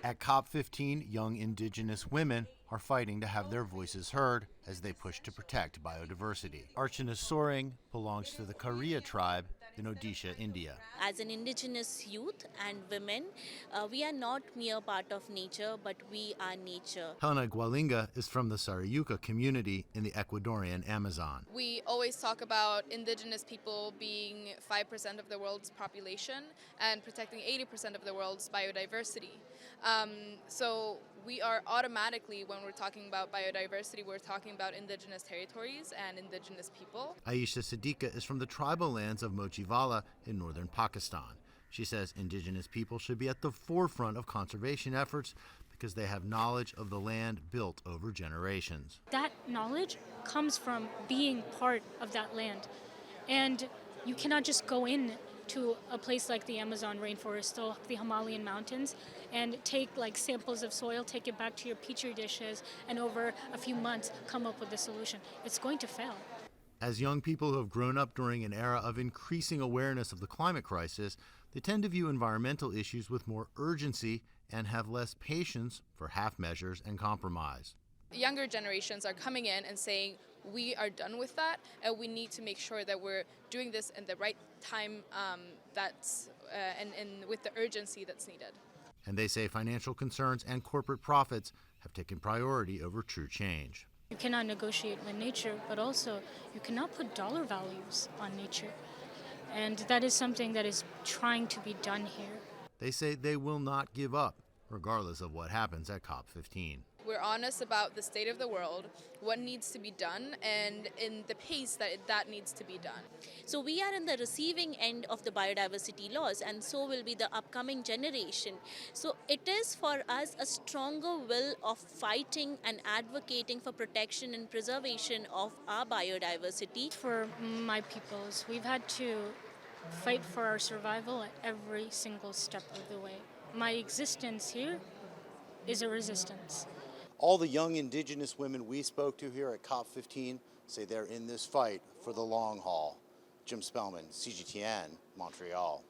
At COP15, young Indigenous women are fighting to have their voices heard as they push to protect biodiversity. Archana Soring belongs to the Kariya tribe in Odisha, India. As an Indigenous youth and women, we are not mere part of nature, but we are nature. Helena Gualinga is from the Sarayuca community in the Ecuadorian Amazon. We always talk about Indigenous people being 5% of the world's population and protecting 80% of the world's biodiversity. So we are automatically, when we're talking about biodiversity, we're talking about Indigenous territories and Indigenous people. Aisha Siddiqa is from the tribal lands of Mochivala in northern Pakistan. She says Indigenous people should be at the forefront of conservation efforts because they have knowledge of the land built over generations. That knowledge comes from being part of that land. And you cannot just go in to a place like the Amazon rainforest or the Himalayan mountains and take samples of soil, take it back to your petri dishes, and over a few months come up with a solution. It's going to fail. As young people who have grown up during an era of increasing awareness of the climate crisis, they tend to view environmental issues with more urgency and have less patience for half measures and compromise. Younger generations are coming in and saying, we are done with that, and we need to make sure that we're doing this in the right time and with the urgency that's needed. And they say financial concerns and corporate profits have taken priority over true change. You cannot negotiate with nature, but also you cannot put dollar values on nature. And that is something that is trying to be done here. They say they will not give up, regardless of what happens at COP15. We're honest about the state of the world, what needs to be done, and in the pace that needs to be done. So we are in the receiving end of the biodiversity laws, and so will be the upcoming generation. So it is for us a stronger will of fighting and advocating for protection and preservation of our biodiversity. For my peoples, we've had to fight for our survival at every single step of the way. My existence here is a resistance. All the young Indigenous women we spoke to here at COP15 say they're in this fight for the long haul. Jim Spellman, CGTN, Montreal.